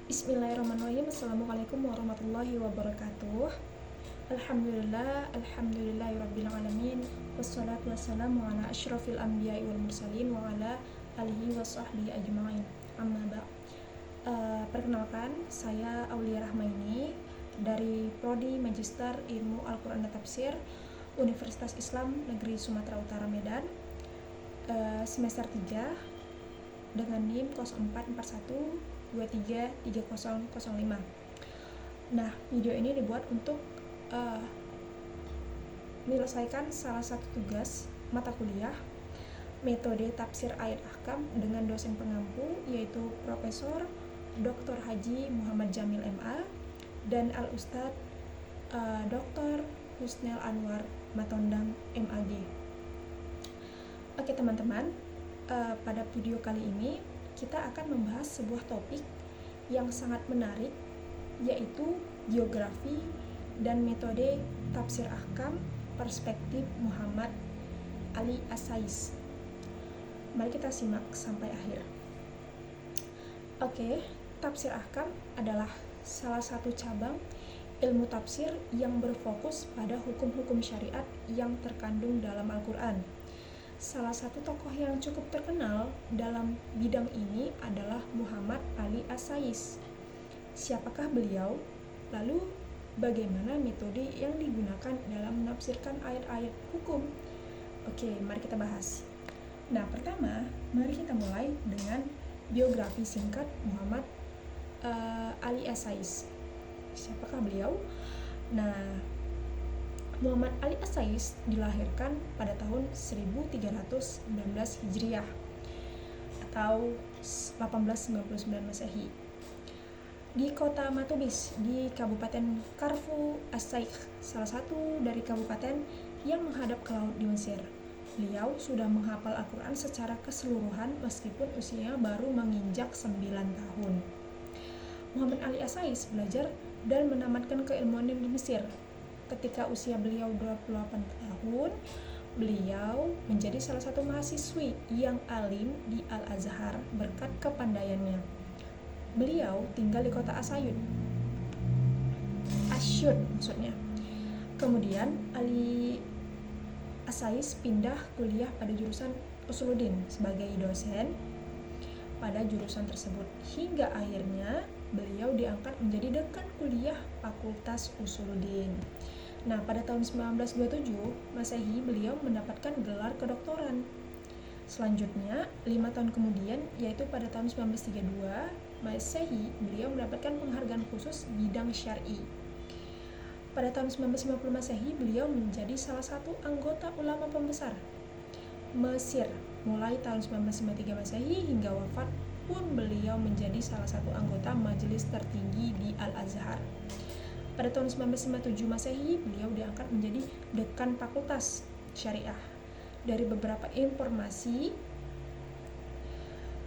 Bismillahirrahmanirrahim. Assalamualaikum warahmatullahi wabarakatuh. Alhamdulillahirabbil alamin. Wassalatu wassalamu ala asyrafil anbiya'i wal mursalin wa ala alihi wa sahbihi ajma'in. Amma ba'. Perkenalkan, saya Aulia Rahmaini dari Prodi Magister Ilmu Al-Quran dan Tafsir Universitas Islam Negeri Sumatera Utara Medan, semester 3 dengan NIM 0441233005. Nah, video ini dibuat untuk menyelesaikan salah satu tugas mata kuliah metode tafsir ayat ahkam dengan dosen pengampu, yaitu Profesor Dr. Haji Muhammad Jamil MA dan Al-Ustadz Dr. Husnel Anwar Matondang MAG. Oke teman-teman, pada video kali ini kita akan membahas sebuah topik yang sangat menarik, yaitu geografi dan metode tafsir ahkam perspektif Muhammad Ali As-Sais. Mari kita simak sampai akhir. Oke, tafsir ahkam adalah salah satu cabang ilmu tafsir yang berfokus pada hukum-hukum syariat yang terkandung dalam Al-Quran. Salah satu tokoh yang cukup terkenal dalam bidang ini adalah Muhammad Ali As-Sais. Siapakah beliau? Lalu bagaimana metode yang digunakan dalam menafsirkan ayat-ayat hukum? Oke, mari kita bahas. Nah, pertama, mari kita mulai dengan biografi singkat Muhammad Ali As-Sais. Siapakah beliau? Nah, Muhammad Ali As-Sais dilahirkan pada tahun 1319 Hijriah atau 1899 Masehi di kota Matubis di Kabupaten Karfu As-Saikh, salah satu dari kabupaten yang menghadap ke laut di Mesir. Beliau sudah menghafal Al-Quran secara keseluruhan meskipun usianya baru menginjak 9 tahun. Muhammad Ali As-Sais belajar dan menamatkan keilmuan di Mesir. Ketika usia beliau 28 tahun, beliau menjadi salah satu mahasiswi yang alim di Al-Azhar berkat kepandaiannya. Beliau tinggal di kota Asyut maksudnya. Kemudian Ali As-Sais pindah kuliah pada jurusan Usuluddin sebagai dosen pada jurusan tersebut, hingga akhirnya beliau diangkat menjadi dekan kuliah Fakultas Usuluddin. Nah, pada tahun 1927 Masehi beliau mendapatkan gelar kedoktoran. Selanjutnya, 5 tahun kemudian, yaitu pada tahun 1932 Masehi, beliau mendapatkan penghargaan khusus bidang syar'i. Pada tahun 1950 Masehi, beliau menjadi salah satu anggota ulama pembesar Mesir. Mulai tahun 1953 Masehi hingga wafat pun beliau menjadi salah satu anggota majelis tertinggi di Al-Azhar. Pada tahun 1957 Masehi, beliau diangkat menjadi dekan Fakultas Syariah. Dari beberapa informasi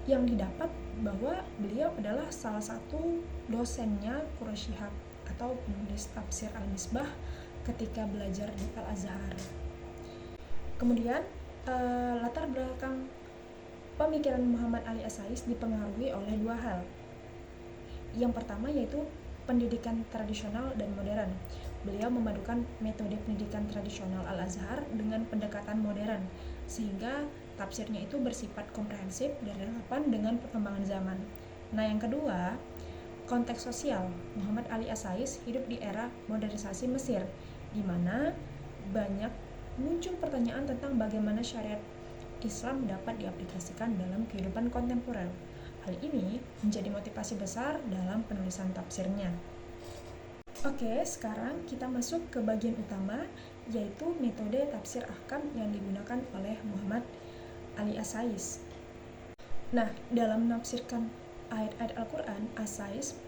yang didapat bahwa beliau adalah salah satu dosennya Quraisy Shihab atau penulis tafsir Al-Misbah ketika belajar di Al-Azhar. Kemudian latar belakang pemikiran Muhammad Ali As-Sais dipengaruhi oleh dua hal. Yang pertama yaitu pendidikan tradisional dan modern. Beliau memadukan metode pendidikan tradisional Al-Azhar dengan pendekatan modern, sehingga tafsirnya itu bersifat komprehensif dan relevan dengan perkembangan zaman. Nah, yang kedua, konteks sosial. Muhammad Ali As-Sais hidup di era modernisasi Mesir, di mana banyak muncul pertanyaan tentang bagaimana syariat Islam dapat diaplikasikan dalam kehidupan kontemporer. Hal ini menjadi motivasi besar dalam penulisan tafsirnya. Oke, sekarang kita masuk ke bagian utama, yaitu metode tafsir ahkam yang digunakan oleh Muhammad Ali As-Sais. Nah, dalam menafsirkan ayat-ayat Al-Quran, As-Sais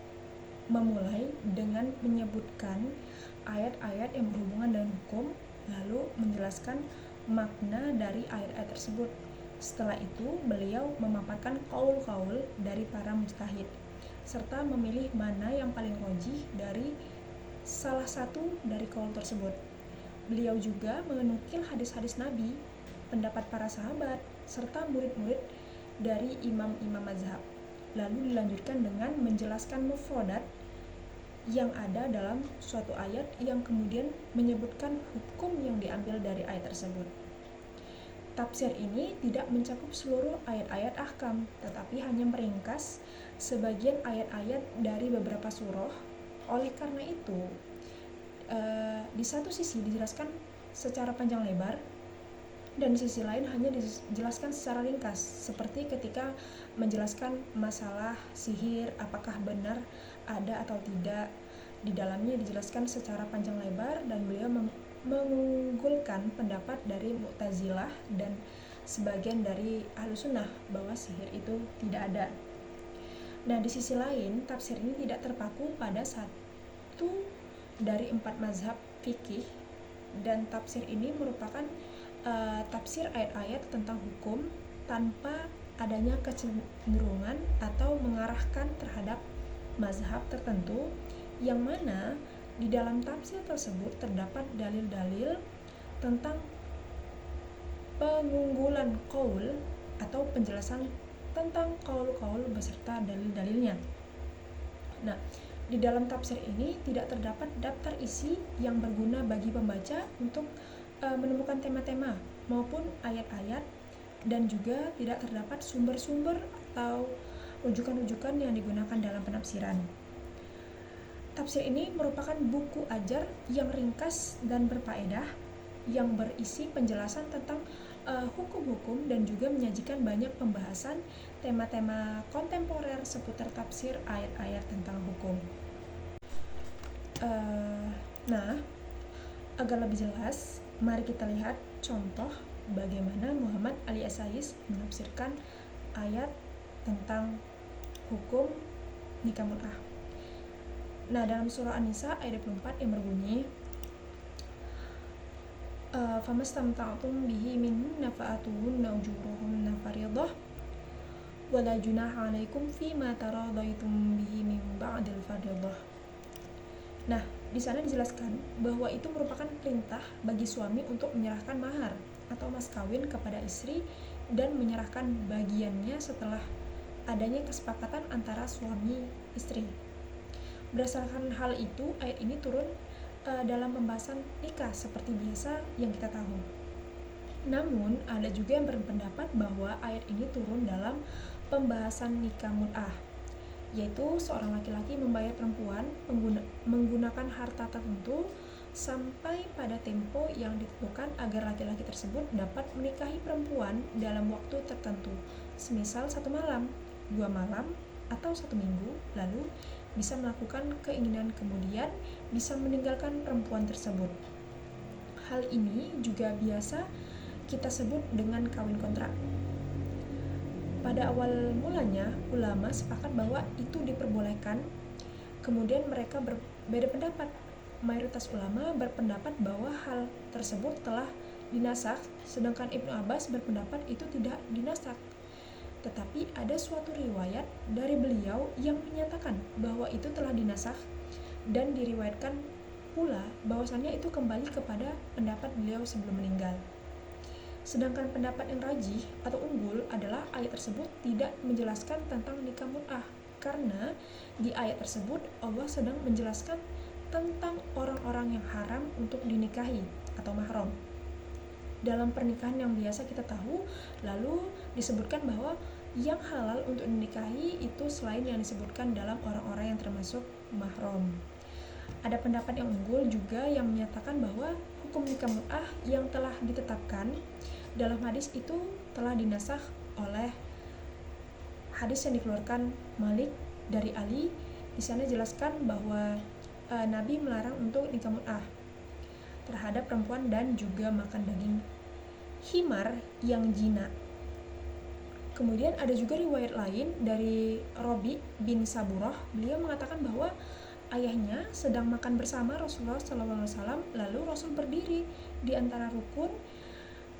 memulai dengan menyebutkan ayat-ayat yang berhubungan dengan hukum, lalu menjelaskan makna dari ayat-ayat tersebut. Setelah itu, beliau memaparkan qaul-qaul dari para mujtahid, serta memilih mana yang paling rajih dari salah satu dari qaul tersebut. Beliau juga menukil hadis-hadis Nabi, pendapat para sahabat, serta murid-murid dari imam-imam mazhab. lalu dilanjutkan dengan menjelaskan mufradat yang ada dalam suatu ayat yang kemudian menyebutkan hukum yang diambil dari ayat tersebut. Tafsir ini tidak mencakup seluruh ayat-ayat ahkam, tetapi hanya meringkas sebagian ayat-ayat dari beberapa surah. Oleh karena itu, di satu sisi dijelaskan secara panjang lebar, dan di sisi lain hanya dijelaskan secara ringkas, seperti ketika menjelaskan masalah sihir, apakah benar ada atau tidak. Di dalamnya dijelaskan secara panjang lebar dan beliau mengunggulkan pendapat dari Mu'tazilah dan sebagian dari Ahlussunnah bahwa sihir itu tidak ada. Nah, di sisi lain, tafsir ini tidak terpaku pada satu dari 4 mazhab fikih, dan tafsir ini merupakan tafsir ayat-ayat tentang hukum tanpa adanya kecenderungan atau mengarahkan terhadap mazhab tertentu, yang mana di dalam tafsir tersebut terdapat dalil-dalil tentang pengunggulan qaul atau penjelasan tentang qaul-qaul beserta dalil-dalilnya. Nah, di dalam tafsir ini tidak terdapat daftar isi yang berguna bagi pembaca untuk menemukan tema-tema maupun ayat-ayat, dan juga tidak terdapat sumber-sumber atau rujukan-rujukan yang digunakan dalam penafsiran. Tafsir ini merupakan buku ajar yang ringkas dan berfaedah, yang berisi penjelasan tentang hukum-hukum dan juga menyajikan banyak pembahasan tema-tema kontemporer seputar tafsir ayat-ayat tentang hukum. Nah, agar lebih jelas, mari kita lihat contoh bagaimana Muhammad Ali As-Sais menafsirkan ayat tentang hukum nikah mut'ah. Nah, dalam surah An-Nisa ayat 24 yang berbunyi, famastamta'tum bihi minhunna fa'atuhunna ujurahunna fariidah wala junaha 'alaikum fima taradaitum bihi min ba'dil fariidah. Nah, di sana dijelaskan bahwa itu merupakan perintah bagi suami untuk menyerahkan mahar atau mas kawin kepada istri dan menyerahkan bagiannya setelah adanya kesepakatan antara suami istri. Berdasarkan hal itu, ayat ini turun dalam pembahasan nikah seperti biasa yang kita tahu. Namun, ada juga yang berpendapat bahwa ayat ini turun dalam pembahasan nikah mut'ah, yaitu seorang laki-laki membayar perempuan menggunakan harta tertentu sampai pada tempo yang ditentukan agar laki-laki tersebut dapat menikahi perempuan dalam waktu tertentu, semisal 1 malam, 2 malam, atau 1 minggu, lalu bisa melakukan keinginan kemudian bisa meninggalkan perempuan tersebut. Hal ini juga biasa kita sebut dengan kawin kontrak. Pada awal mulanya, ulama sepakat bahwa itu diperbolehkan, kemudian mereka berbeda pendapat. Mayoritas ulama berpendapat bahwa hal tersebut telah dinasakh, sedangkan Ibnu Abbas berpendapat itu tidak dinasakh. Tetapi ada suatu riwayat dari beliau yang menyatakan bahwa itu telah dinasakh, dan diriwayatkan pula bahwasannya itu kembali kepada pendapat beliau sebelum meninggal. Sedangkan pendapat yang rajih atau unggul adalah ayat tersebut tidak menjelaskan tentang nikah mut'ah, karena di ayat tersebut Allah sedang menjelaskan tentang orang-orang yang haram untuk dinikahi atau mahram. Dalam pernikahan yang biasa kita tahu, lalu disebutkan bahwa yang halal untuk dinikahi itu selain yang disebutkan dalam orang-orang yang termasuk mahram. Ada pendapat yang unggul juga yang menyatakan bahwa hukum nikah mut'ah yang telah ditetapkan dalam hadis itu telah dinasakh oleh hadis yang dikeluarkan Malik dari Ali. Di sana dijelaskan bahwa Nabi melarang untuk nikah mut'ah terhadap perempuan dan juga makan daging himar yang jina. Kemudian ada juga riwayat lain dari Robi bin Saburah. Beliau mengatakan bahwa ayahnya sedang makan bersama Rasulullah SAW, lalu Rasul berdiri di antara rukun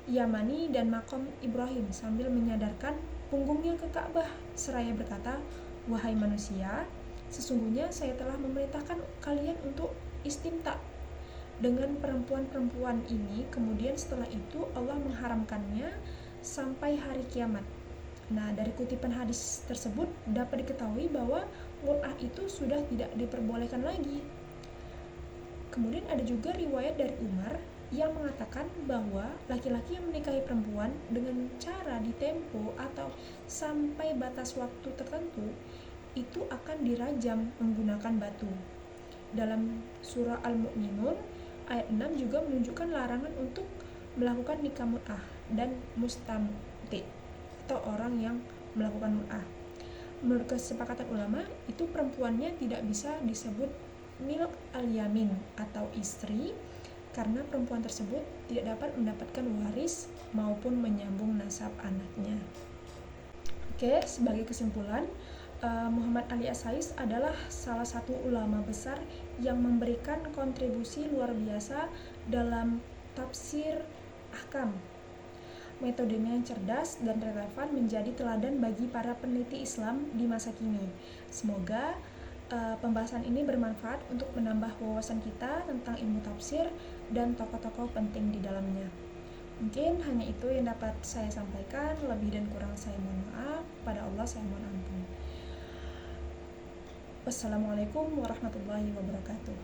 Yamani dan makom Ibrahim sambil menyadarkan punggungnya ke Ka'bah seraya berkata, "Wahai manusia, sesungguhnya saya telah memerintahkan kalian untuk istimta dengan perempuan-perempuan ini, kemudian setelah itu Allah mengharamkannya sampai hari kiamat. Nah, dari kutipan hadis tersebut dapat diketahui bahwa mut'ah itu sudah tidak diperbolehkan lagi. Kemudian ada juga riwayat dari Umar yang mengatakan bahwa laki-laki yang menikahi perempuan dengan cara ditempo atau sampai batas waktu tertentu itu akan dirajam menggunakan batu. Dalam surah Al-Mu'minun ayat 6 juga menunjukkan larangan untuk melakukan nikah mut'ah dan mustamti atau orang yang melakukan mut'ah. Menurut kesepakatan ulama, itu perempuannya tidak bisa disebut milk al-yamin atau istri karena perempuan tersebut tidak dapat mendapatkan waris maupun menyambung nasab anaknya. Oke, sebagai kesimpulan, Muhammad Ali As-Sais adalah salah satu ulama besar yang memberikan kontribusi luar biasa dalam tafsir ahkam. Metodenya yang cerdas dan relevan menjadi teladan bagi para peneliti Islam di masa kini. Semoga pembahasan ini bermanfaat untuk menambah wawasan kita tentang ilmu tafsir dan tokoh-tokoh penting di dalamnya. Mungkin hanya itu yang dapat saya sampaikan, lebih dan kurang saya mohon maaf, pada Allah saya mohon ampun. Wassalamualaikum warahmatullahi wabarakatuh.